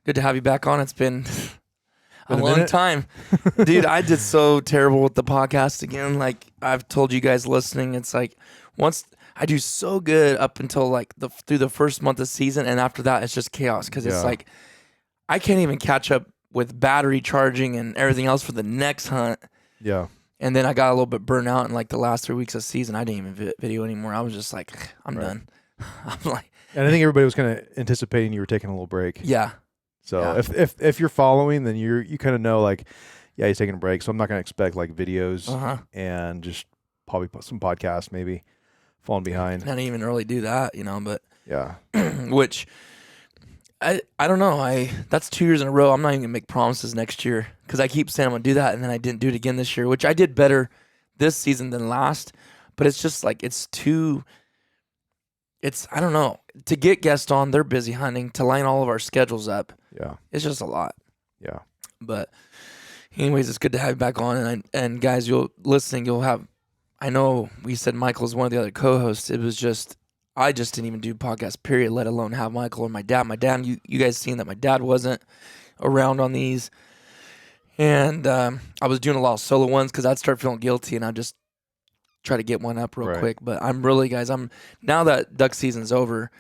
Good to have you back on. It's been a Been a long minute? time. Dude, I did so terrible with the podcast again. Like I've told you guys listening, it's like once I do so good up until like through the first month of season, and after that it's just chaos because it's Yeah. like I can't even catch up with battery charging and everything else for the next hunt. Yeah. And then I got a little bit burnt out in like the last 3 weeks of season. I didn't even video anymore. I was just like, I'm Right. done. I'm like, And I think everybody was kind of anticipating you were taking a little break. yeah. So Yeah. if you're following, then you kind of know like, yeah, he's taking a break. So I'm not going to expect like videos and just probably put some podcasts maybe falling behind. Not even really do that, but Yeah. which I don't know. That's 2 years in a row. I'm not even gonna make promises next year because I keep saying I'm gonna do that, and then I didn't do it again this year, which I did better this season than last. But it's just like I don't know, to get guests on. They're busy hunting, to line all of our schedules up. Yeah. It's just a lot. Yeah. But anyways, it's good to have you back on, and guys, you'll have. I know we said Michael's one of the other co-hosts. It was just. I just didn't even do podcast, period, let alone have Michael or my dad. My dad, you guys seen that my dad wasn't around on these. And I was doing a lot of solo ones because I'd start feeling guilty and I'd just try to get one up real quick. But now that duck season's over,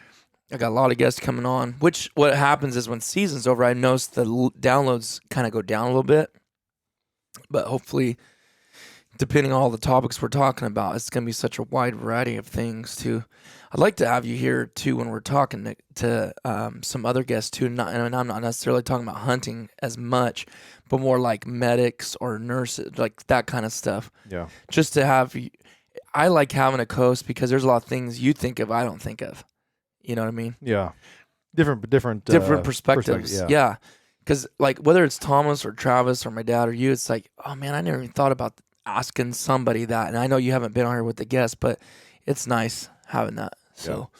I got a lot of guests coming on, which what happens is when season's over, I notice the downloads kind of go down a little bit. But hopefully, depending on all the topics we're talking about, it's going to be such a wide variety of things too. I'd like to have you here too when we're talking to some other guests too. And I'm not necessarily talking about hunting as much, but more like medics or nurses, like that kind of stuff. Yeah. Just to have, I like having a host because there's a lot of things you think of I don't think of. You know what I mean? Yeah. Different perspectives. Yeah. Because like whether it's Thomas or Travis or my dad or you, it's like, oh man, I never even thought about asking somebody that. And I know you haven't been on here with the guests, but it's nice having that. So,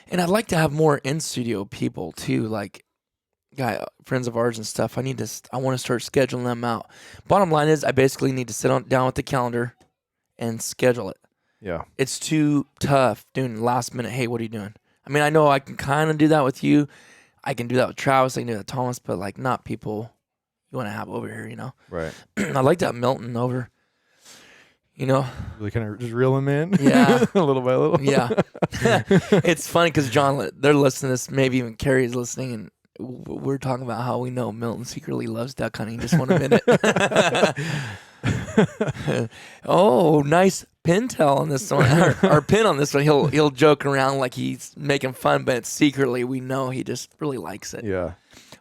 and I'd like to have more in studio people too, like friends of ours and stuff. I want to start scheduling them out. Bottom line is, I basically need to sit down with the calendar and schedule it. Yeah. It's too tough doing last minute. Hey, what are you doing? I mean, I know I can kind of do that with you. I can do that with Travis. I can do that with Thomas, but like not people you want to have over here, Right. I'd like to have Milton over. Really kind of just reel him in. Yeah. A little by little. Yeah. It's funny because John, they're listening to this, maybe even Carrie's listening, and we're talking about how we know Milton secretly loves duck hunting. Just 1 minute. Oh, nice pin tail on this one. Our pin on this one. He'll joke around like he's making fun, but secretly we know he just really likes it. Yeah.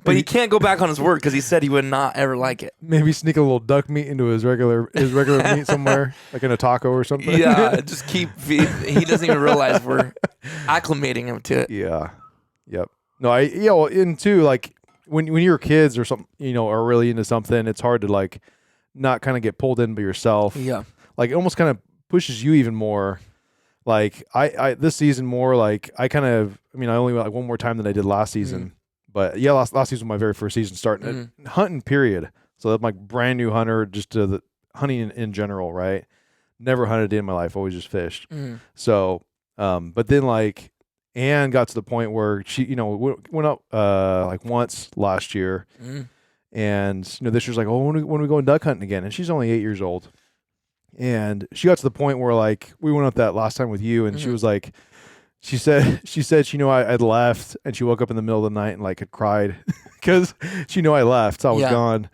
But he can't go back on his word because he said he would not ever like it. Maybe sneak a little duck meat into his regular meat somewhere, like in a taco or something. Yeah, just he doesn't even realize we're acclimating him to it. Yeah. Yep. No, well, and too, like when you're kids or something, are really into something, it's hard to like not kind of get pulled in by yourself. Yeah. Like it almost kind of pushes you even more. Like I this season more like I only went like one more time than I did last season. But yeah, last season was my very first season starting hunting, period. So I'm like brand new hunter, just to the hunting in general, right? Never hunted in my life, always just fished. So, but then like Anne got to the point where she, went up like once last year, and this year's like, oh, when are we going duck hunting again? And she's only 8 years old, and she got to the point where like we went up that last time with you, and she was like. She said I'd left, and she woke up in the middle of the night and like had cried because she knew I left. So I was gone,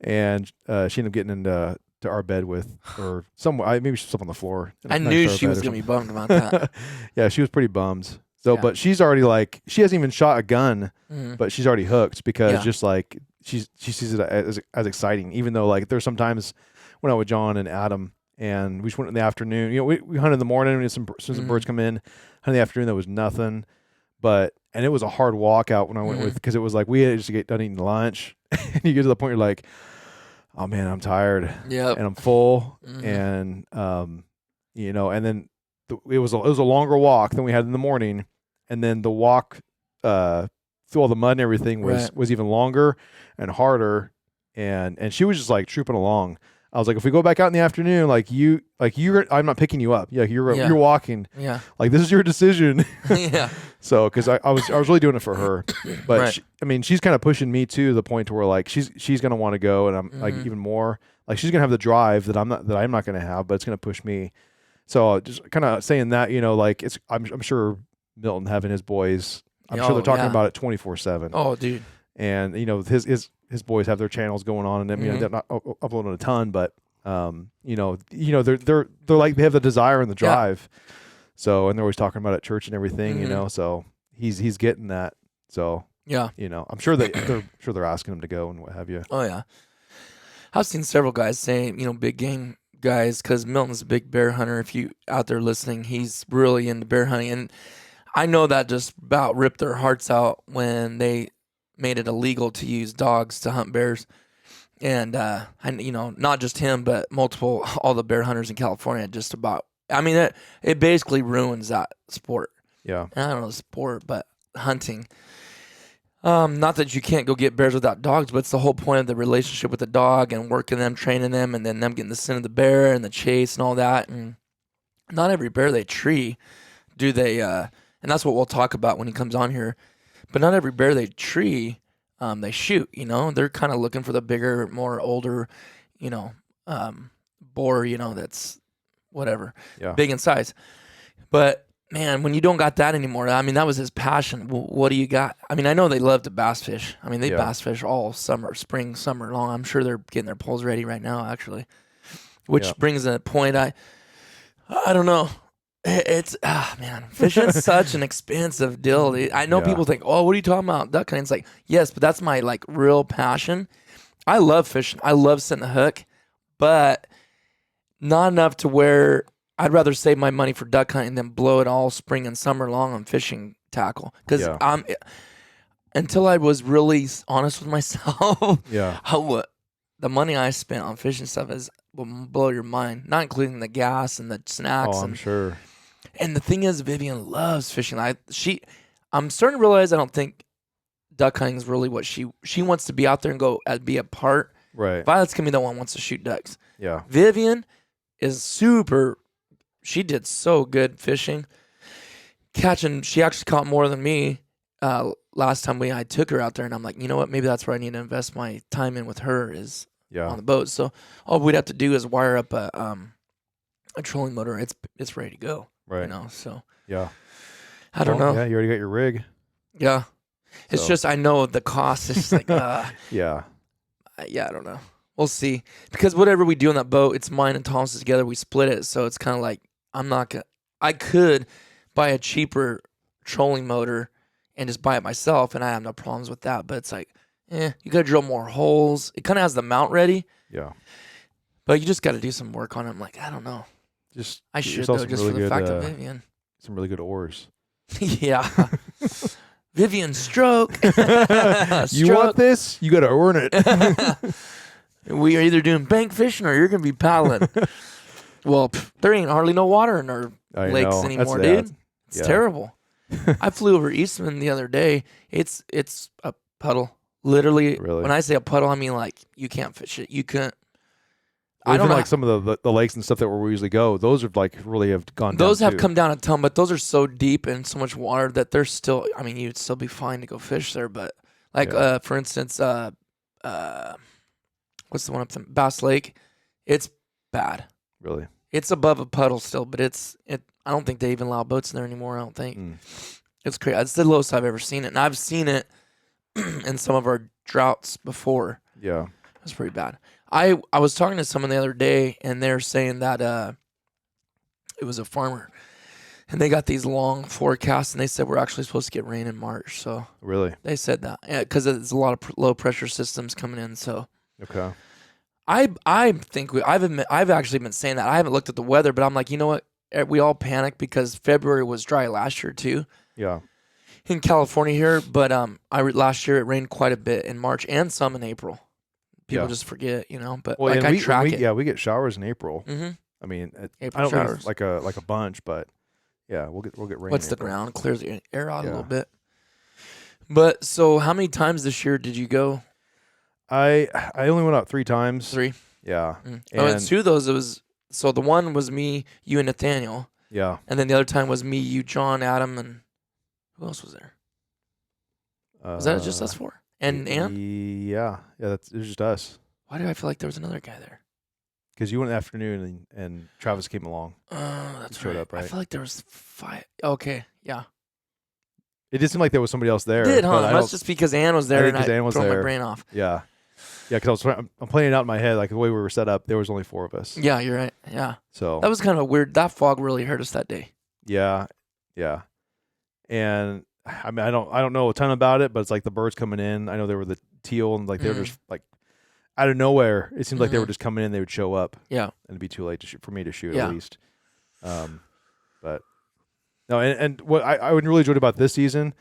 and she ended up getting into our bed with, or somewhere. Maybe she slept on the floor. I knew she was gonna be bummed about that. Yeah, she was pretty bummed. So, but she's already like, she hasn't even shot a gun, but she's already hooked because just like she sees it as exciting. Even though like there's sometimes when I with John and Adam. And we just went in the afternoon. We hunted in the morning. And some birds come in. Hunted in the afternoon, there was nothing. And it was a hard walk out when I went with, because it was like we had to get done eating lunch. And you get to the point where you're like, oh man, I'm tired. Yeah. And I'm full. And and then it was a longer walk than we had in the morning. And then the walk through all the mud and everything was even longer and harder. And she was just like trooping along. I was like, if we go back out in the afternoon, I'm not picking you up. Yeah, you're walking. Yeah. Like, this is your decision. Yeah. So, because I was really doing it for her, but Right. she's kind of pushing me to the point to where like she's gonna want to go, and I'm like even more like she's gonna have the drive that I'm not gonna have, but it's gonna push me. So just kind of saying that, like I'm sure Milton having his boys, I'm sure they're talking about it 24/7. Oh, dude. And his boys have their channels going on, and they're not uploading a ton, but they're like they have the desire and the drive. Yeah. So, and they're always talking about it at church and everything, so he's getting that. So yeah, I'm sure they're asking him to go and what have you. Oh yeah, I've seen several guys saying, big game guys, because Milton's a big bear hunter. If you out there listening, he's really into bear hunting, and I know that just about ripped their hearts out when they made it illegal to use dogs to hunt bears. And not just him, but all the bear hunters in California just about. I mean, it basically ruins that sport. Yeah. I don't know sport, but hunting. Not that you can't go get bears without dogs, but it's the whole point of the relationship with the dog and working them, training them, and then them getting the scent of the bear and the chase and all that. And not every bear they tree do they, and that's what we'll talk about when he comes on here. But not every bear they tree, they shoot. They're kind of looking for the bigger, more older, boar. That's whatever, big in size. But man, when you don't got that anymore, I mean, that was his passion. What do you got? I mean, I know they love to bass fish. I mean, they bass fish all summer, spring, summer long. I'm sure they're getting their poles ready right now, actually. Which brings a point. I don't know. It's man, fishing's such an expensive deal. I know people think, oh, what are you talking about? Duck hunting. It's like, yes, but that's my like real passion. I love fishing. I love setting the hook, but not enough to where I'd rather save my money for duck hunting than blow it all spring and summer long on fishing tackle. Because until I was really honest with myself, the money I spent on fishing stuff will blow your mind. Not including the gas and the snacks. Oh, I'm sure. And the thing is, Vivian loves fishing. I'm starting to realize I don't think duck hunting is really what she wants to be out there and go be a part. Right. Violet's gonna be the one who wants to shoot ducks. Yeah. Vivian is super. She did so good fishing, catching. She actually caught more than me last time I took her out there, and I'm like, you know what? Maybe that's where I need to invest my time in with her is on the boat. So all we'd have to do is wire up a trolling motor. It's ready to go. Right. So I don't know. Yeah, you already got your rig. Yeah. It's just I know the cost is like I don't know. We'll see. Because whatever we do on that boat, it's mine and Thomas's together. We split it, so it's kind of like I could buy a cheaper trolling motor and just buy it myself, and I have no problems with that. But it's like, you got to drill more holes. It kind of has the mount ready. Yeah. But you just got to do some work on it. I'm like, I don't know. I should though, just really for the fact of Vivian. Some really good oars. Yeah. Vivian stroke. You want this? You got to earn it. We are either doing bank fishing or you're going to be paddling. Well, there ain't hardly no water in our lakes anymore, dude. It's terrible. I flew over Eastman the other day. It's a puddle. Literally, when I say a puddle, I mean like you can't fish it. You couldn't. Well, even like some of the lakes and stuff that where we usually go, those are like really have gone down. Those have come down a ton, but those are so deep and so much water that they're still. I mean, you'd still be fine to go fish there, but like for instance, what's the one up there? Bass Lake? It's bad. Really? It's above a puddle still, but I don't think they even allow boats in there anymore. I don't think. It's crazy. It's the lowest I've ever seen it, and I've seen it in some of our droughts before. Yeah, it was pretty bad. I was talking to someone the other day, and they're saying that it was a farmer, and they got these long forecasts, and they said we're actually supposed to get rain in March. So really, they said that because there's a lot of low pressure systems coming in. So okay, I think I've actually been saying that. I haven't looked at the weather, but I'm like, you know what? We all panicked because February was dry last year too. Yeah. In California here, but last year it rained quite a bit in March and some in April. People just forget, But well, I track it. Yeah, we get showers in April. Mm-hmm. I mean, April I don't showers. think it's like a bunch, but yeah, we'll get rain. What's the ground clears the air out a little bit. But so, how many times this year did you go? I only went out 3 times. 3. Yeah. And it's two of those. It was so the one was me, you, and Nathaniel. Yeah. And then the other time was me, you, John, Adam, and who else was there? Was that just us four? And Ann? Yeah. Yeah, it was just us. Why do I feel like there was another guy there? Because you went in the afternoon and Travis came along. That's showed right. up, right? I feel like there was 5. Okay, yeah. It did seem like there was somebody else there. It did, huh? That's just because Ann was there and I Ann was threw my there. brain off. Yeah. Yeah, because I'm playing it out in my head, like the way we were set up, there was only 4 of us. Yeah, you're right. Yeah. So that was kind of weird. That fog really hurt us that day. Yeah. Yeah. And I mean, I don't know a ton about it, but it's like the birds coming in. I know they were the teal and like they were just like out of nowhere. It seemed like they were just coming in. They would show up. Yeah. And it'd be too late for me to shoot Yeah. at least. But no, and what I really enjoyed about this season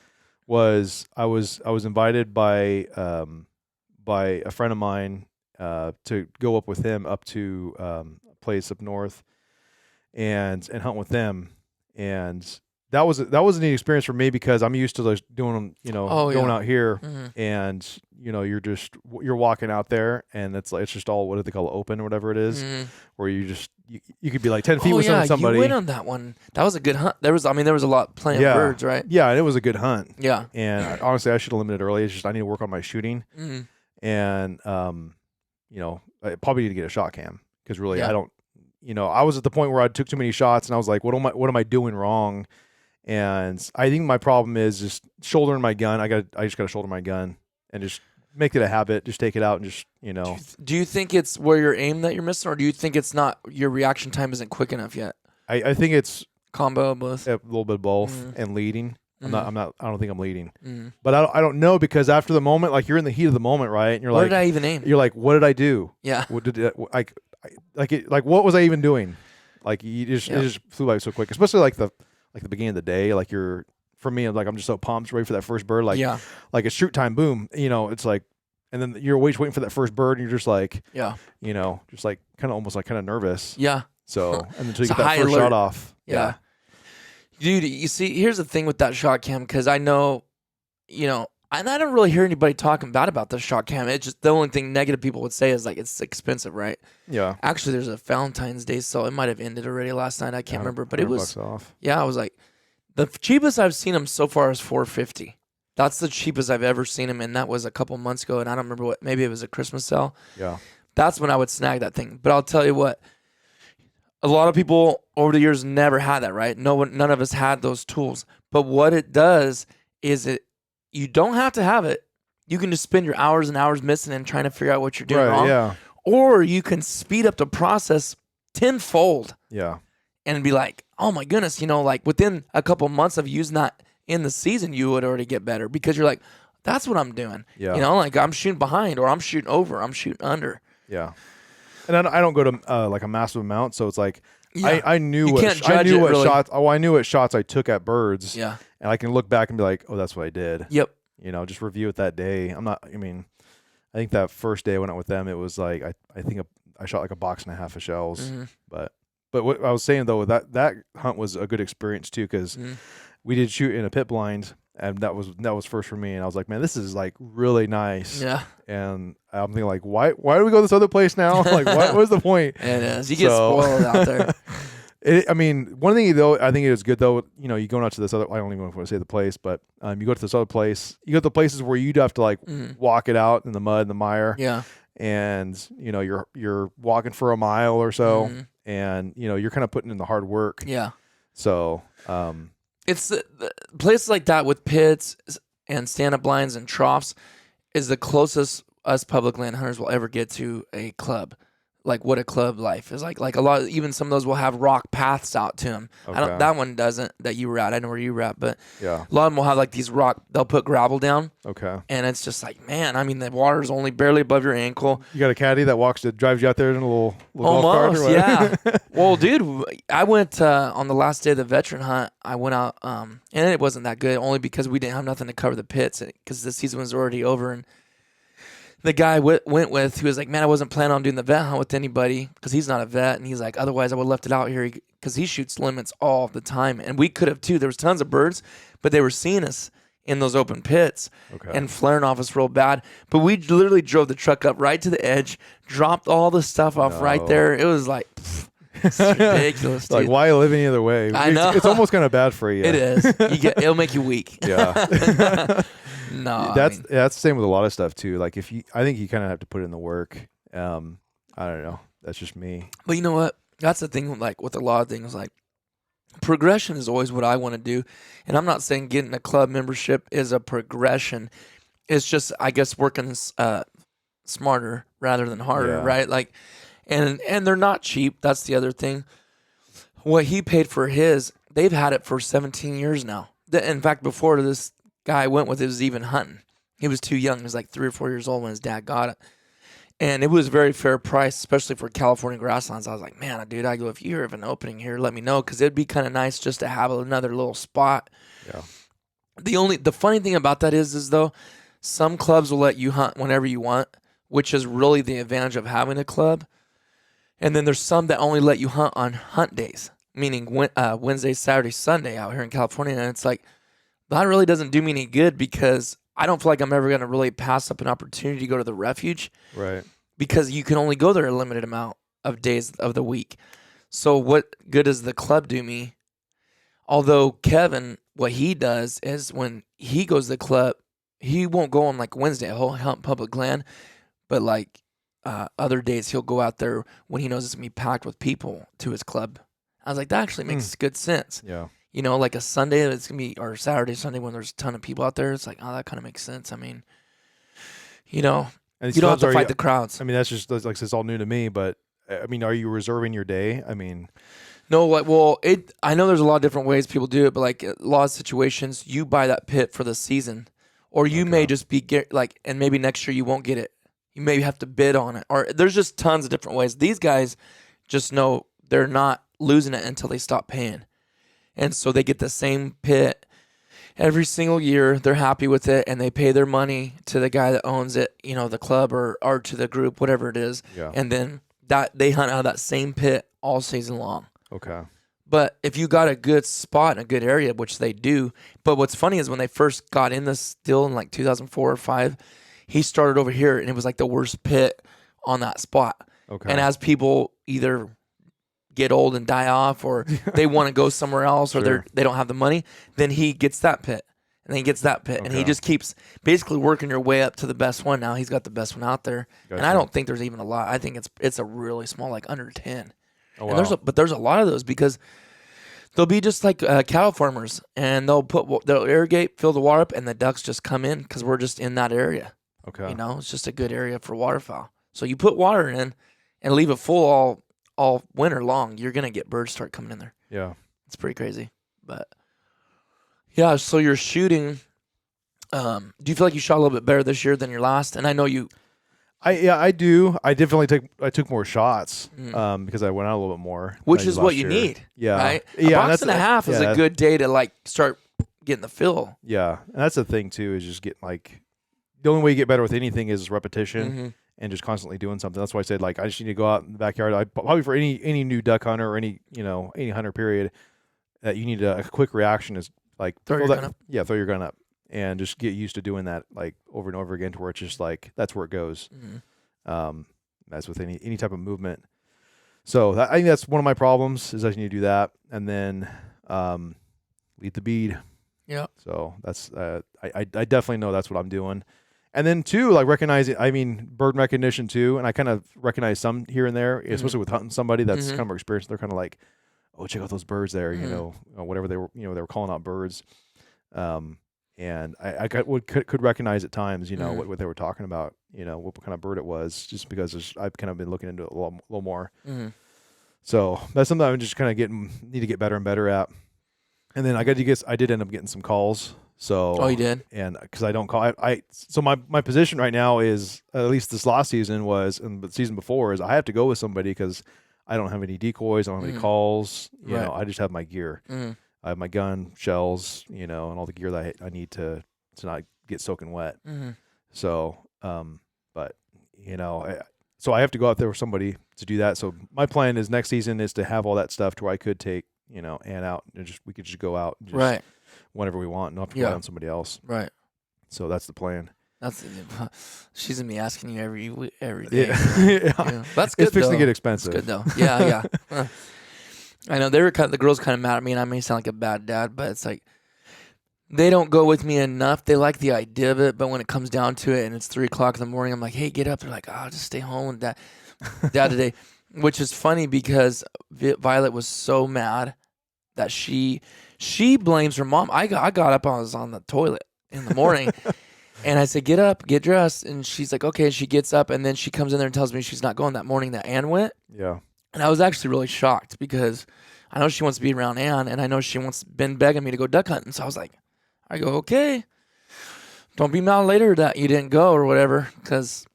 was I was invited by a friend of mine to go up with him up to a place up north and hunt with them. And that was a neat experience for me because I'm used to like doing, going out here and, you're walking out there and it's just all, what do they call it, open or whatever it is, where you could be like 10 feet with somebody. You went on that one. That was a good hunt. There was a lot playing birds, right? Yeah, and it was a good hunt. Yeah. And honestly, I should have limited early. It's just I need to work on my shooting. And, I probably need to get a shot cam because really I don't, I was at the point where I took too many shots and I was like, what am I doing wrong? And I think my problem is just shouldering my gun. I just got to shoulder my gun and just make it a habit. Just take it out and just, Do you think it's where you're aim that you're missing, or do you think it's not your reaction time isn't quick enough yet? I think it's combo of both. A little bit of both and leading. I don't think I'm leading, but I don't know because after the moment, like you're in the heat of the moment, right? And you're what like, did I even aim? You're like, what did I do? Yeah. What did what was I even doing? Like it just flew by so quick, especially like the beginning of the day. Like for me, like I'm just so pumped, ready for that first bird. Like like it's shoot time, boom. It's like, and then you're waiting for that first bird, and you're just like, just like kind of almost like kind of nervous. Yeah. So and until you get that first shot off. Yeah. Dude, you see, here's the thing with that shot cam, because I know, and I don't really hear anybody talking bad about the shot cam. It's just the only thing negative people would say is like it's expensive, right? Yeah. Actually, there's a Valentine's Day sale. It might have ended already last night. I can't remember, but it was off. Yeah, I was like, the cheapest I've seen them so far is $450. That's the cheapest I've ever seen them, and that was a couple months ago. And I don't remember maybe it was a Christmas sale. Yeah. That's when I would snag that thing. But I'll tell you what. A lot of people over the years never had that, right? None of us had those tools. But what it does is you don't have to have it. You can just spend your hours and hours missing and trying to figure out what you're doing wrong. Yeah. Or you can speed up the process tenfold. Yeah. And be like, oh my goodness, like within a couple months of using that in the season, you would already get better because you're like, that's what I'm doing. Yeah. Like I'm shooting behind or I'm shooting over, I'm shooting under. Yeah. And I don't go to like a massive amount, so it's like I knew what shots I took at birds. Yeah. And I can look back and be like, oh, that's what I did. Yep. Just review it that day. I think that first day I went out with them, it was like I think I shot like a box and a half of shells. But what I was saying though, that hunt was a good experience too because we did shoot in a pit blind. And that was first for me, and I was like, man, this is like really nice. Yeah. And I'm thinking like, why do we go this other place now? Like, what was the point? It is. You get spoiled out there. One thing though, I think it is good though. You going out to this other. I don't even want to say the place, but you go to this other place. You go to the places where you'd have to like walk it out in the mud and the mire. Yeah. And you're walking for a mile or so, and you're kind of putting in the hard work. Yeah. So. It's the places like that with pits and stand-up blinds and troughs is the closest us public land hunters will ever get to a club. Like what a club life is like a lot. Even some of those will have rock paths out to them. Okay. That one doesn't that you were at. I know where you were at, but yeah, a lot of them will have like these rock. They'll put gravel down. Okay. And it's just like, man, the water's only barely above your ankle. You got a caddy that drives you out there in a little golf cart or what? Yeah. Well, dude, I went on the last day of the veteran hunt. I went out, and it wasn't that good, only because we didn't have nothing to cover the pits because the season was already over. And the guy went with, who was like, man, I wasn't planning on doing the vet hunt with anybody because he's not a vet. And he's like, otherwise I would have left it out here because he shoots limits all the time. And we could have too. There was tons of birds, but they were seeing us in those open pits Okay. and flaring off us real bad. But we literally drove the truck up right to the edge, dropped all the stuff off right there. It was like, it's ridiculous, dude. Like, why live any other way? I know. It's almost kind of bad for you. It is. It'll make you weak. Yeah. No, that's the same with a lot of stuff too. Like I think you kind of have to put in the work. I don't know. That's just me. But you know what? That's the thing. Like with a lot of things, like progression is always what I want to do. And I'm not saying getting a club membership is a progression. It's just, I guess, working smarter rather than harder, right? Like, and they're not cheap. That's the other thing. What he paid for his, they've had it for 17 years now. In fact, before this guy I went with, it was even hunting. He was too young. He was like 3 or 4 years old when his dad got it. And it was a very fair price, especially for California grasslands. I was like, man, dude, I go, if you have an opening here, let me know, because it'd be kind of nice just to have another little spot. Yeah. The funny thing about that is though, some clubs will let you hunt whenever you want, which is really the advantage of having a club. And then there's some that only let you hunt on hunt days, meaning Wednesday, Saturday, Sunday out here in California. And it's like, that really doesn't do me any good, because I don't feel like I'm ever going to really pass up an opportunity to go to the refuge. Right. Because you can only go there a limited amount of days of the week. So what good does the club do me? Although Kevin, what he does is when he goes to the club, he won't go on like Wednesday, he'll hunt public land, but like other days he'll go out there when he knows it's going to be packed with people to his club. I was like, that actually makes good sense. Yeah. You know, like a Sunday that's going to be, or Saturday, Sunday when there's a ton of people out there, it's like, oh, that kind of makes sense. I mean, you know, and you don't have to fight the crowds. I mean, that's just like it's all new to me, but I mean, are you reserving your day? I mean, no, like, well, I know there's a lot of different ways people do it, but like a lot of situations, you buy that pit for the season, or you may just be like, and maybe next year you won't get it. You maybe have to bid on it, or there's just tons of different ways. These guys just know they're not losing it until they stop paying. And so they get the same pit every single year. They're happy with it, and they pay their money to the guy that owns it, you know, the club or to the group, whatever it is. Yeah. And then they hunt out of that same pit all season long. Okay. But if you got a good spot in a good area, which they do, but what's funny is when they first got in this deal in like 2004 or 5, he started over here, and it was like the worst pit on that spot. Okay. And as people either get old and die off, or they want to go somewhere else, or they don't have the money, then he gets that pit, and then he gets that pit, and he just keeps basically working your way up to the best one. Now he's got the best one out there, and I don't think there's even a lot. I think it's a really small, like under 10. Oh, and wow. there's a lot of those, because they'll be just like cattle farmers, and they'll irrigate, fill the water up, and the ducks just come in because we're just in that area. Okay. You know, it's just a good area for waterfowl. So you put water in and leave it full all winter long, you're gonna get birds start coming in there. Yeah. It's pretty crazy. But yeah, so you're shooting. Do you feel like you shot a little bit better this year than your last? And I know you. I do. I definitely took more shots because I went out a little bit more. Which is what you need. Yeah. Right? Yeah. A box and a half is a good day to like start getting the feel. Yeah. And that's the thing too, is just getting like, the only way you get better with anything is repetition and just constantly doing something. That's why I said, like, I just need to go out in the backyard. Probably for any new duck hunter or any hunter period, that you need a quick reaction is like throw your gun up. Yeah, throw your gun up and just get used to doing that like over and over again, to where it's just like that's where it goes. That's with any type of movement. So I think that's one of my problems, is I need to do that, and then lead the bead. Yeah. So that's I definitely know that's what I'm doing. And then too, like recognizing, I mean, bird recognition too. And I kind of recognize some here and there, especially with hunting somebody that's kind of more experienced. They're kind of like, oh, check out those birds there, you know, whatever they were, they were calling out birds. And I could recognize at times, what they were talking about, what kind of bird it was, just because I've kind of been looking into it a little more. So that's something I'm just kind of need to get better and better at. And then I did end up getting some calls. So, oh, you did? And because I don't call, so my position right now is, at least this last season was, and the season before, is I have to go with somebody because I don't have any decoys, I don't have any calls, I just have my gear. I have my gun, shells, and all the gear that I need to not get soaking wet. So, but, so I have to go out there with somebody to do that. So my plan is next season is to have all that stuff to where I could take, and out and we could just go out. And just, right. whenever we want, not have to rely on somebody else. Right. So that's the plan. She's gonna be asking you every day. Yeah. That's good. It's fixing to get expensive. That's good though. Yeah. I know the girls kind of mad at me, and I may sound like a bad dad, but it's like they don't go with me enough. They like the idea of it, but when it comes down to it, and it's 3:00 in the morning, I'm like, hey, get up. They're like, oh, just stay home with dad today, which is funny because Violet was so mad that she blames her mom. I got up, I was on the toilet in the morning. And I said, get up, get dressed. And she's like, okay. And she gets up, and then she comes in there and tells me she's not going that morning that Ann went. Yeah. And I was actually really shocked because I know she wants to be around Ann, and I know she been begging me to go duck hunting. So I go, okay. Don't be mad later that you didn't go or whatever. Because,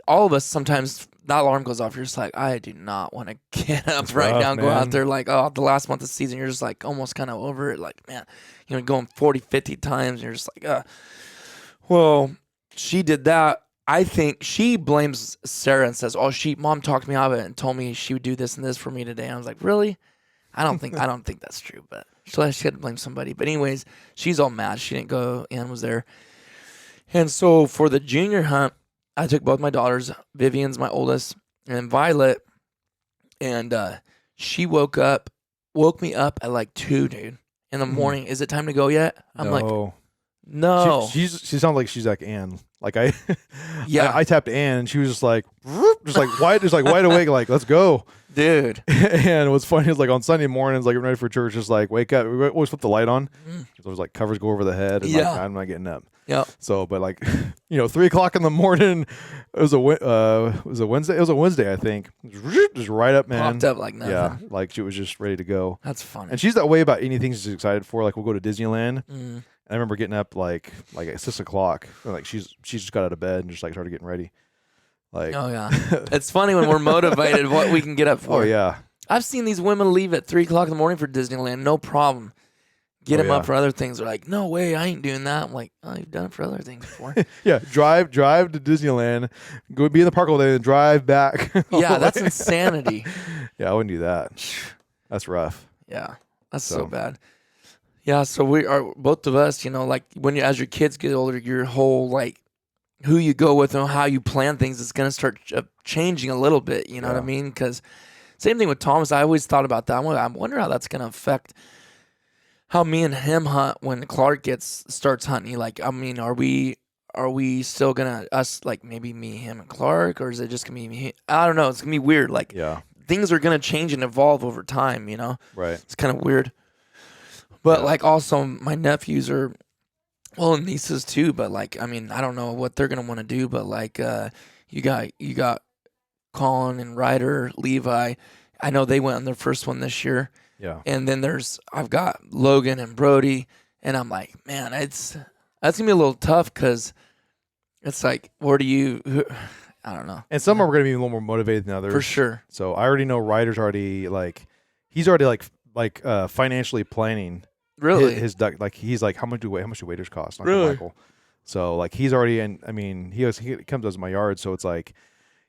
all of us sometimes, that alarm goes off. You're just like, I do not want to get up It's right rough, now and go man. out there. Like, the last month of the season, you're just like almost kind of over it. Like, man, going 40, 50 times. And you're just like, Well, she did that. I think she blames Sarah and says, Mom talked me out of it and told me she would do this and this for me today. And I was like, really? I don't think that's true, but she had to blame somebody. But anyways, she's all mad. She didn't go. Ann was there. And so for the junior hunt, I took both my daughters. Vivian's my oldest, and Violet. And she woke me up at like 2, dude, in the morning. Is it time to go yet? I'm like, no. She sounds like she's like Ann. Like I tapped Ann, and she was just like wide awake, like let's go, dude. And what's funny is like on Sunday mornings, like ready for church, just like wake up. We always flip the light on. So there's like covers go over the head, and like I'm not getting up. Yeah. So, but like 3:00 in the morning, it was a Wednesday. It was a Wednesday, I think. Just right up, man. Popped up like nothing. Yeah, like she was just ready to go. That's funny. And she's that way about anything she's excited for. Like we'll go to Disneyland. I remember getting up like at 6:00. Like she's just got out of bed and just like started getting ready. Like, oh yeah, it's funny when we're motivated what we can get up for. Oh yeah, I've seen these women leave at 3:00 in the morning for Disneyland, no problem. Get them up for other things. They're like, no way, I ain't doing that. I'm like, oh, you've done it for other things before. Yeah, drive to Disneyland, go be in the park all day, and drive back. Yeah, that's insanity. Yeah, I wouldn't do that. That's rough. Yeah, that's so bad. Yeah, so we are both of us. Like as your kids get older, your whole like who you go with and how you plan things is gonna start changing a little bit. You know what I mean? Because same thing with Thomas. I always thought about that. I wonder how that's gonna affect how me and him hunt when Clark starts hunting. Like, I mean, are we still gonna like maybe me, him, and Clark, or is it just gonna be me? I don't know. It's gonna be weird. Like, things are gonna change and evolve over time. Right? It's kind of weird. But like, also my nephews are, well, and nieces too. But like, I mean, I don't know what they're gonna want to do. But like, you got Colin and Ryder, Levi. I know they went on their first one this year. Yeah. And then I've got Logan and Brody, and I'm like, man, that's gonna be a little tough because it's like, I don't know. And some are gonna be a little more motivated than others, for sure. So I already know Ryder's already he's already financially planning. Really, his duck. Like he's like, how much do waders cost? Really? Michael. So like he's already I mean he comes to my yard, so it's like.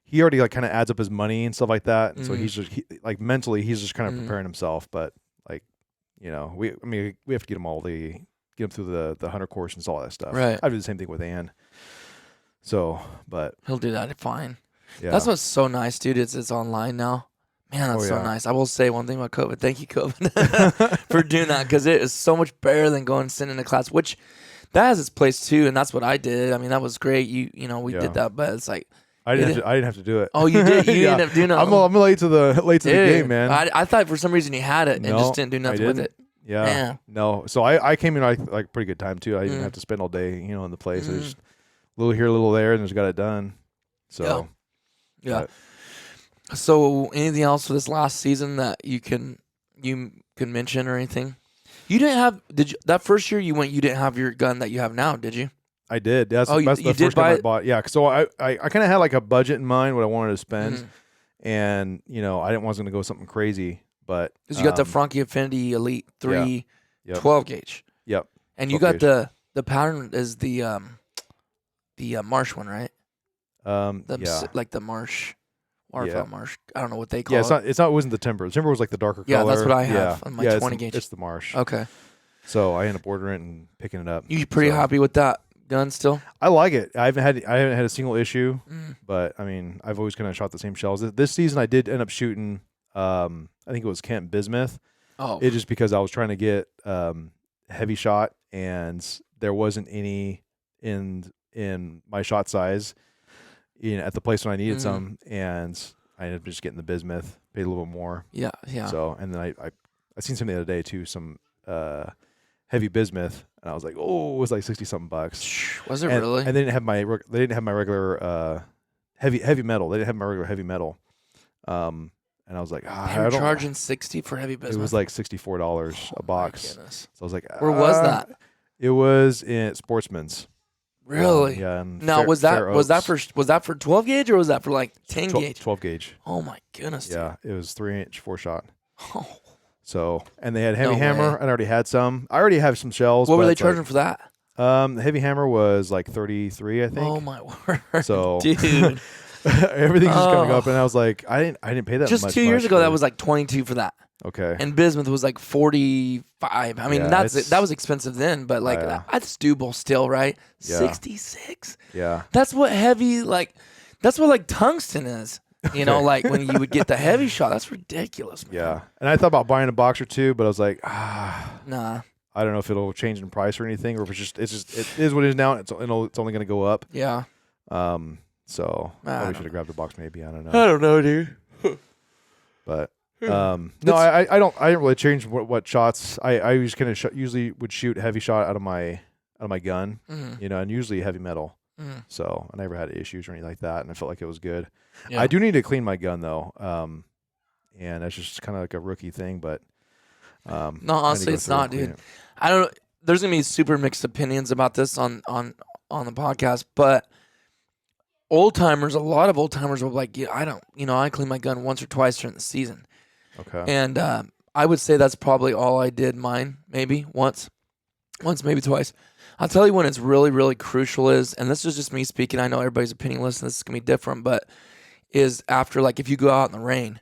He already kind of adds up his money and stuff like that. And so he's just mentally he's just kind of preparing himself. But we have to get him through the hunter course and all that stuff. Right. I do the same thing with Ann. So, but he'll do that fine. Yeah. That's what's so nice, dude. It's online now. Man, that's so nice. I will say one thing about COVID. Thank you, COVID, for doing that, because it is so much better than going and sitting in a class, which that has its place too. And that's what I did. I mean, that was great. We did that, but it's like. I didn't have to do it. Oh, you did? You ended up doing it? I'm late to the game, man. I thought for some reason you had it and just didn't do nothing with it. Yeah. Man. No. So I came in like pretty good time too. I didn't have to spend all day, in the place. I just a little here, a little there, and just got it done. So. Yeah. So anything else for this last season that you can mention or anything? You didn't have that first year you went? You didn't have your gun that you have now, did you? I did. That's you the did first buy gun it? I bought. Yeah. So I kind of had like a budget in mind what I wanted to spend, and I didn't want to go something crazy, but because you got the Franke Affinity Elite 3 12 gauge. Yep. And you got the pattern is the Marsh one, right? Like the Marsh. Marsh. I don't know what they call it. Yeah, it wasn't the Timber. The Timber was like the darker color. Yeah, that's what I have on my 20 gauge. It's the Marsh. Okay. So I ended up ordering it and picking it up. You pretty happy with that gun still? I like it. I haven't had a single issue, but I mean, I've always kind of shot the same shells. This season, I did end up shooting. I think it was Camp Bismuth. Oh, it just because I was trying to get heavy shot, and there wasn't any in my shot size, at the place when I needed some, and I ended up just getting the bismuth, paid a little bit more. Yeah. So, and then I seen something the other day too, some heavy bismuth, and I was like, oh, it was like $60-something. Was it really? And they didn't have my regular heavy metal. They didn't have my regular heavy metal. And I was like, they were charging $60 for heavy bismuth. It was like $64 a box. So I was like, where was that? It was in Sportsman's. Really? Yeah. Now was that for 12 gauge or was that for like 10 gauge? 12 gauge. Oh my goodness. Yeah, it was 3-inch 4-shot. Oh. So, and they had heavy hammer. I already had some. I already have some shells. What were they charging for that? The heavy hammer was like 33, I think. Oh my word. So, dude. Everything's just coming up, and I was like, I didn't pay that much. Just 2 years ago, that was like 22 for that. Okay. And bismuth was like 45. I mean, that was expensive then, but like that's doable still, right? Yeah. 66. Yeah. That's what heavy that's what like tungsten is. You know, like when you would get the heavy shot, that's ridiculous, man. Yeah. And I thought about buying a box or two, but I was like, nah. I don't know if it'll change in price or anything, or if it is what it is now. It's only going to go up. Yeah. So probably should have grabbed a box. Maybe I don't know. I don't know, dude. But no, I don't really change what shots. I just kind of usually would shoot heavy shot out of my gun, and usually heavy metal. So I never had issues or anything like that, and I felt like it was good. Yeah. I do need to clean my gun though, and that's just kind of like a rookie thing. But no, honestly, it's not, dude. I don't. There's gonna be super mixed opinions about this on the podcast, but a lot of old timers will be like, yeah, I clean my gun once or twice during the season. Okay. And I would say that's probably all I did mine, maybe once, maybe twice. I'll tell you when it's really, really crucial is, and this is just me speaking, I know everybody's opinion listen, this is going to be different, but is after, like, if you go out in the rain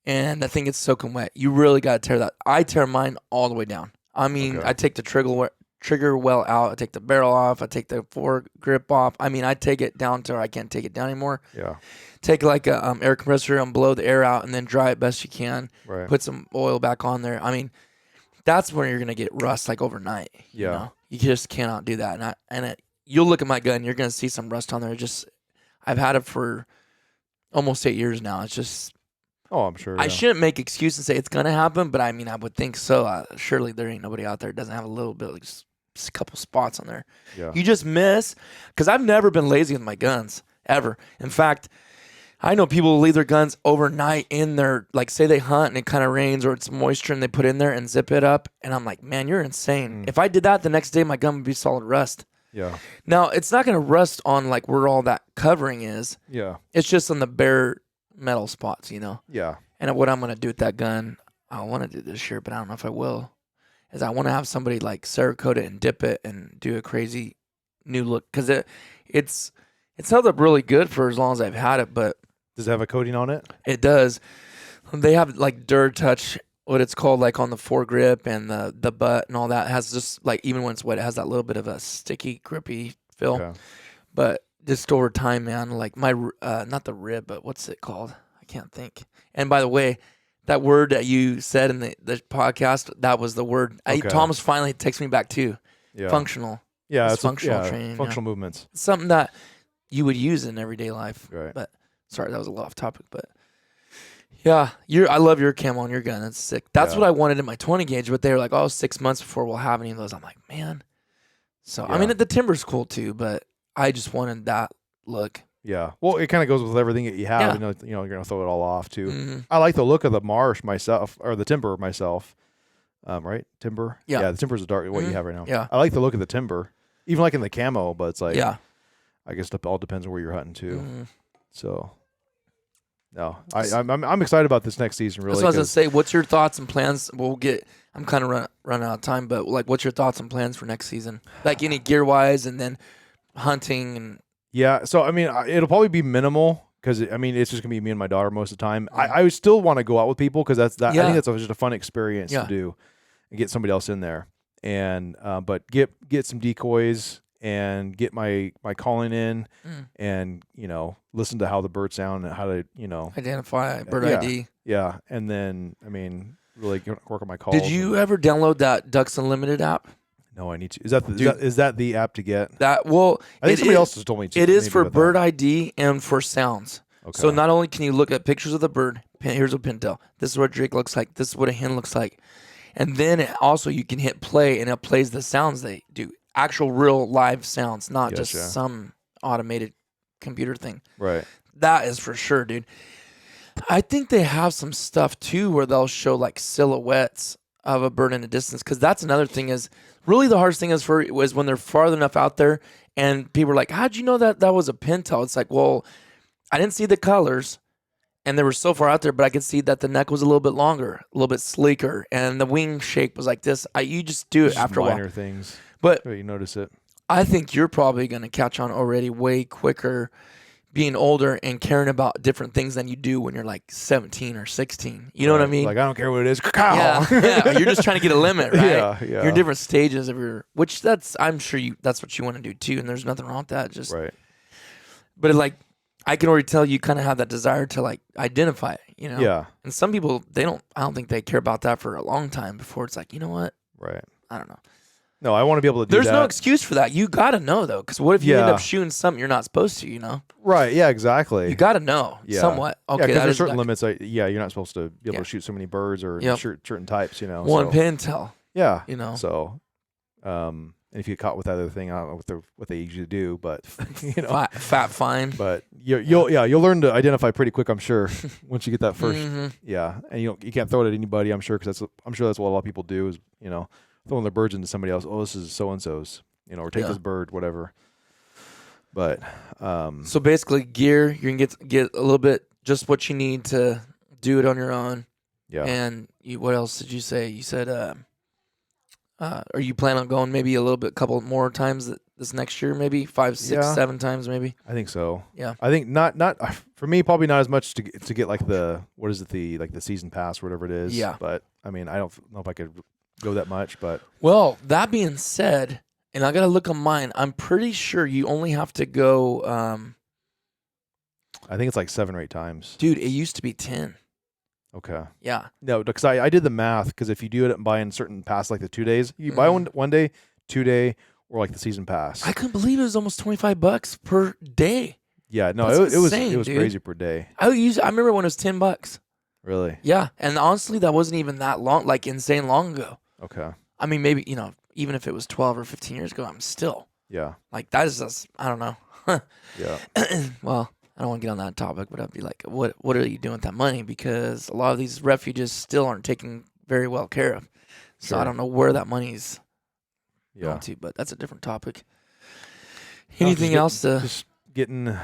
and the thing gets soaking wet, you really got to tear that. I tear mine all the way down. I mean, okay. I take the trigger well out, I take the barrel off, I take the foregrip off. I mean, I take it down to where I can't take it down anymore. Yeah. Take like a air compressor and blow the air out and then dry it best you can. Right. Put some oil back on there. I mean, that's when you're going to get rust like overnight. Yeah. You know? You just cannot do that. You'll look at my gun, you're going to see some rust on there. I've had it for almost 8 years now. It's just... Oh, I'm sure. I shouldn't make excuses and say it's going to happen, but I mean, I would think so. Surely there ain't nobody out there that doesn't have a little bit, like just a couple spots on there. Yeah. You just miss, because I've never been lazy with my guns, ever. In fact, I know people will leave their guns overnight in their, like, say they hunt and it kind of rains or it's moisture and they put it in there and zip it up. And I'm like, man, you're insane. If I did that the next day, my gun would be solid rust. Yeah. Now, it's not going to rust on, like, where all that covering is. Yeah. It's just on the bare metal spots, Yeah. And what I'm going to do with that gun, I want to do this year, but I don't know if I will, is I want to have somebody, like, Cerakote it and dip it and do a crazy new look. Because it's held up really good for as long as I've had it, but... Does it have a coating on it? It does. They have like DuraTouch, what it's called, like on the foregrip and the butt and all that. It has just like, even when it's wet, it has that little bit of a sticky, grippy feel. Okay. But just over time, man, like my, not the rib, but what's it called? I can't think. And by the way, that word that you said in the podcast, that was the word. Okay. Thomas finally takes me back to functional. Yeah, it's functional training. Functional movements. It's something that you would use in everyday life. Right. But sorry, that was a lot off topic, but yeah, I love your camo on your gun. That's sick. That's what I wanted in my 20 gauge, but they were like, 6 months before we'll have any of those. I'm like, man. So, I mean, the timber's cool too, but I just wanted that look. Yeah. Well, it kind of goes with everything that you have. Yeah. You're going to throw it all off too. Mm-hmm. I like the look of the marsh myself, or the timber myself. Right? Timber? Yeah. Yeah, the timber's dark, what you have right now. Yeah. I like the look of the timber, even like in the camo, but it's like, I guess it all depends on where you're hunting too. Mm-hmm. So, no, I'm excited about this next season. Really, that's what I was gonna say. What's your thoughts and plans? I'm kind of running out of time, but like, what's your thoughts and plans for next season? Like any gear wise, and then hunting and. Yeah, so I mean, it'll probably be minimal because I mean, it's just gonna be me and my daughter most of the time. I would still want to go out with people because I think that's just a fun experience to do and get somebody else in there. and but get some decoys and get my calling in, and listen to how the birds sound and how to identify bird yeah, ID. Yeah, and then really work on my calls. Did you ever download that Ducks Unlimited app? No, I need to. Is that the app to get? That well, I think somebody else has told me to. It is for bird ID and for sounds. Okay. So not only can you look at pictures of the bird, here's a pintail. This is what a drake looks like. This is what a hen looks like. And then also you can hit play and it plays the sounds they do. Actual real live sounds, not just some automated computer thing. Right. That is for sure, dude. I think they have some stuff too where they'll show like silhouettes of a bird in the distance, because that's another thing is really the hardest thing is when they're farther enough out there and people are like, how'd you know that was a pintail? It's like, well, I didn't see the colors and they were so far out there, but I could see that the neck was a little bit longer, a little bit sleeker, and the wing shape was like this. You just do it after a while. Minor things, but you notice it. I think you're probably going to catch on already way quicker being older and caring about different things than you do when you're like 17 or 16. You know what I mean? Like, I don't care what it is. Yeah. You're just trying to get a limit, right? Yeah. You're in different stages of which I'm sure that's what you want to do too. And there's nothing wrong with that. Just, right. But I can already tell you kind of have that desire to like identify it, Yeah. And some people, I don't think they care about that for a long time before it's like, you know what? Right. I don't know. No, I want to be able to do There's that. no excuse for that. You got to know, though, because what if you end up shooting something you're not supposed to, Right, yeah, exactly. You got to know somewhat. Okay, because there's certain limits. You're not supposed to be able to shoot so many birds or certain types, One pintail. Yeah. So, and if you get caught with that other thing, I don't know what they usually do, but, Fat fine. But you'll learn to identify pretty quick, I'm sure, once you get that first. Yeah, and you can't throw it at anybody, I'm sure, because I'm sure that's what a lot of people do is, throwing their birds into somebody else. Oh, this is so-and-so's, or take this bird, whatever. But so basically, gear, you can get a little bit just what you need to do it on your own. Yeah. And what else did you say? You said, are you planning on going maybe a couple more times this next year? Maybe 5, 6, 7 times, maybe. I think so. Yeah. I think not for me, probably not as much to get like the the season pass, whatever it is. Yeah. But I don't know if I could go that much, but well, that being said, and I gotta look on mine, I'm pretty sure you only have to go I think it's like 7 or 8 times. Dude, it used to be 10. Okay. Yeah. No, because I did the math, because if you do it and buy in certain pass like the 2 days, you buy one day, 2 day, or like the season pass. I couldn't believe it was almost $25 per day. Yeah, no, it was dude. crazy per day. I remember when it was $10. Really? Yeah, and honestly, that wasn't even that long, like insane long ago. Okay. I mean, maybe, even if it was 12 or 15 years ago, I'm still. Yeah. Like, that is just, I don't know. Yeah. Well, I don't want to get on that topic, but I'd be like, what are you doing with that money? Because a lot of these refuges still aren't taken very well care of. So I don't know where that money's going to, but that's a different topic. Anything else to... Just getting,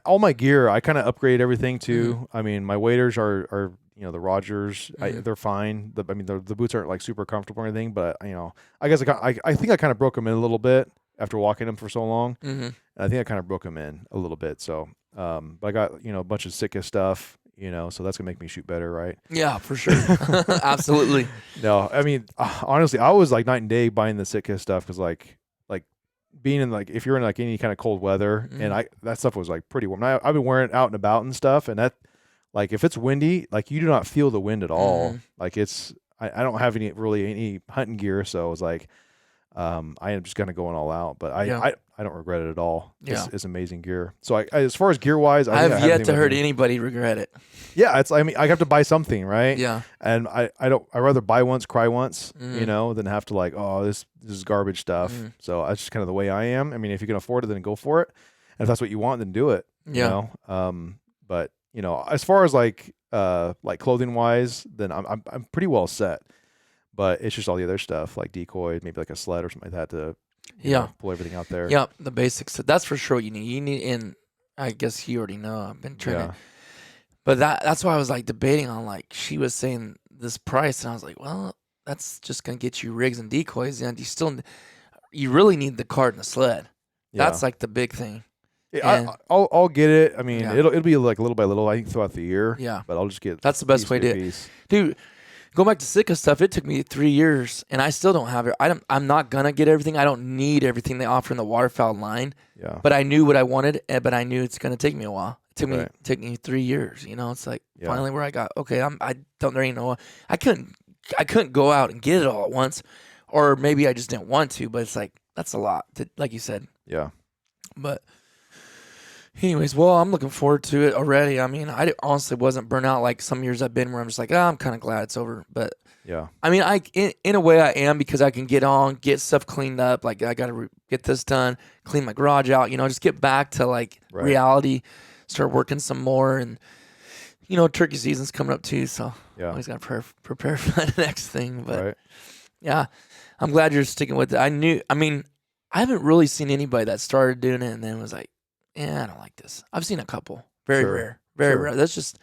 all my gear, I kind of upgrade everything too. My waders are the Rogers, they're fine. The boots aren't like super comfortable or anything, but I guess I think I kind of broke them in a little bit after walking them for so long. And I think I kind of broke them in a little bit. So, but I got a bunch of Sitka stuff, so that's gonna make me shoot better, right? Yeah, for sure. Absolutely. No, honestly, I was like night and day buying the Sitka stuff, because like being in if you're in like any kind of cold weather, and that stuff was like pretty warm. I've been wearing it out and about and stuff, and that, like, if it's windy, like, you do not feel the wind at all. Like, it's I don't have any hunting gear, so I was like, I am just kind of going all out. But I don't regret it at all. It's amazing gear. So I as far as gear wise, I have yet to heard anybody regret it. Yeah, it's I have to buy something, right? Yeah. And I rather buy once, cry once, than have to like, oh, this is garbage stuff. So that's just kind of the way I am. If you can afford it, then go for it. And if that's what you want, then do it. Yeah. But as far as like clothing wise, then I'm pretty well set. But it's just all the other stuff, like decoy, maybe like a sled or something like that to pull everything out there. Yeah, the basics. That's for sure what you need. You need, and I guess you already know, I've been training. But that's why I was like debating on, like, she was saying this price, and I was like, well, that's just gonna get you rigs and decoys, and you really need the cart and the sled. Yeah. That's like the big thing. Yeah, I'll get it. It'll be like little by little, I think, throughout the year. Yeah, but I'll just get. That's the best way to do it, dude. Go back to Sitka stuff. It took me 3 years, and I still don't have it. I'm not gonna get everything. I don't need everything they offer in the waterfowl line. Yeah. But I knew what I wanted, but I knew it's gonna take me a while. It took me 3 years. You know, it's like finally where I got okay. I don't there ain't no. I couldn't go out and get it all at once, or maybe I just didn't want to. But it's like that's a lot, like you said. Yeah. But anyways, well, I'm looking forward to it already. I mean, I honestly wasn't burnt out like some years I've been where I'm just like, I'm kind of glad it's over. But yeah, I mean, in a way I am because I can get stuff cleaned up. Like I got to get this done, clean my garage out, just get back to like reality, start working some more. And, turkey season's coming up too. So always got to prepare for the next thing. But yeah, I'm glad you're sticking with it. I haven't really seen anybody that started doing it and then was like, I don't like this. I've seen a couple. Very rare. Very rare. That's just,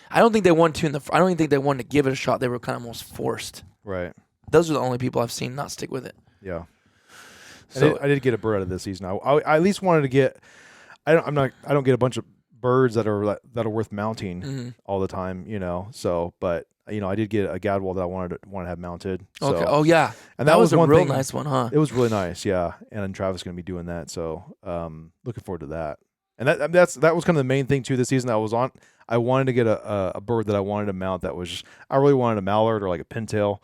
I don't think they wanted to I don't even think they wanted to give it a shot. They were kind of almost forced. Right. Those are the only people I've seen not stick with it. Yeah. So I did get a bird out of this season. I at least wanted to get, I don't get a bunch of birds that are worth mounting all the time, so, but I did get a gadwall that I wanted to have mounted. So. Okay. Oh yeah. And that was a one real thing, nice one, huh? It was really nice. Yeah. And then Travis is going to be doing that. So, looking forward to that. And that was kind of the main thing too this season that I was on. I wanted to get a bird that I wanted to mount that was just, I really wanted a mallard or like a pintail.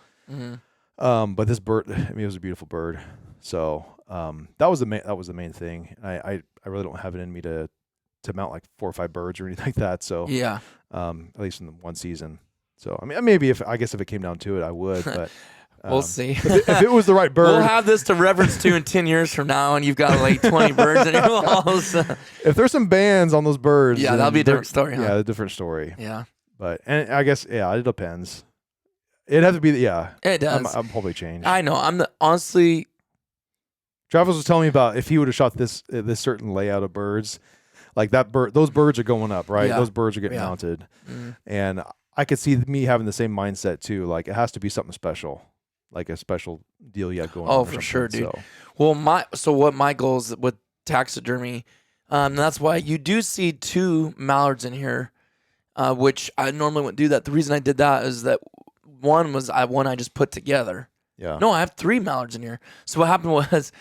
But this bird, it was a beautiful bird. So, that was the main thing. I really don't have it in me to mount like 4 or 5 birds or anything like that. So, at least in one season. So, I mean, maybe if it came down to it, I would, but we'll see. if it was the right bird. We'll have this to reference to in 10 years from now, and you've got like 20 birds in your walls. If there's some bands on those birds. Yeah, that'll be a different story, huh? Yeah, a different story. Yeah. But, and I guess, it depends. It'd have to be, It does. I'm probably changed. I know. Honestly. Travis was telling me about if he would have shot this certain layout of birds, like those birds are going up, right? Yeah. Those birds are getting mounted. And I could see me having the same mindset too. Like it has to be something special, like a special deal you got going on. Oh, for sure, dude. So. Well, what my goal is with taxidermy, that's why you do see 2 mallards in here, which I normally wouldn't do that. The reason I did that is that one I just put together. Yeah. No, I have 3 mallards in here. So what happened was,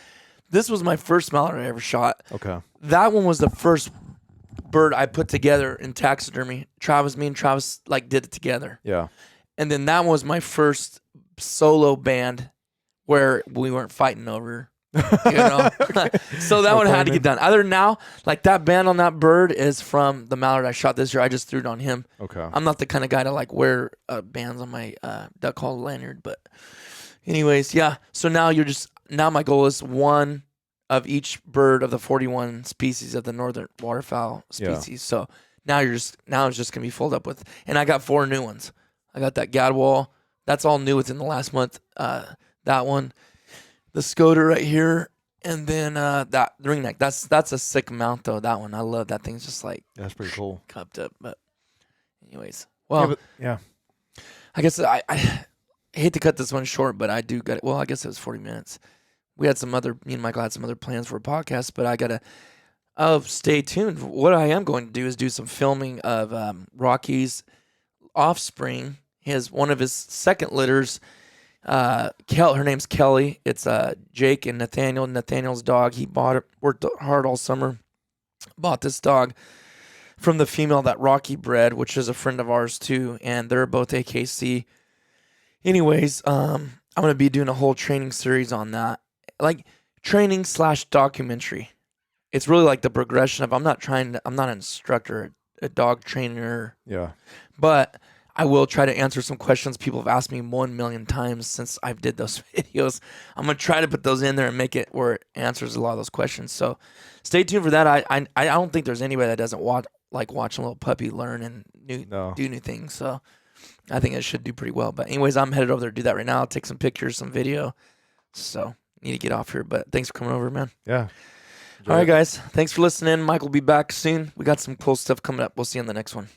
this was my first mallard I ever shot. Okay. That one was the first bird I put together in taxidermy. Me and Travis like did it together. Yeah. And then that was my first solo band where we weren't fighting over, So that one had to get done. Other than now, like that band on that bird is from the mallard I shot this year. I just threw it on him. Okay. I'm not the kind of guy to like wear bands on my duck call lanyard, but anyways, yeah. So now my goal is 1 of each bird of the 41 species of the northern waterfowl species. Yeah. So now it's just gonna be filled up with, and I got 4 new ones. I got that gadwall. That's all new within the last month. That one, the Scoter right here, and then that ringneck. That's a sick mount though. That one, I love that thing's just like that's pretty cool. Cupped up, but anyways, well, yeah. I guess I hate to cut this one short, but I do got it. Well, I guess it was 40 minutes. Me and Michael had some other plans for a podcast, but I gotta stay tuned. What I am going to do is do some filming of Rocky's offspring. One of his second litters. Her name's Kelly. It's Jake and Nathaniel. Nathaniel's dog. He bought it. Worked hard all summer. Bought this dog from the female that Rocky bred, which is a friend of ours too, and they're both AKC. Anyways, I'm gonna be doing a whole training series on that. Like training / documentary. It's really like the progression of I'm not an instructor, a dog trainer. Yeah. But I will try to answer some questions people have asked me 1 million times since I did those videos. I'm going to try to put those in there and make it where it answers a lot of those questions. So stay tuned for that. I don't think there's anybody that doesn't watch a little puppy learn and do new things. So I think it should do pretty well. But anyways, I'm headed over there to do that right now. I'll take some pictures, some video. So need to get off here, but thanks for coming over, man. Yeah. All right, guys. Thanks for listening. Mike will be back soon. We got some cool stuff coming up. We'll see you on the next one.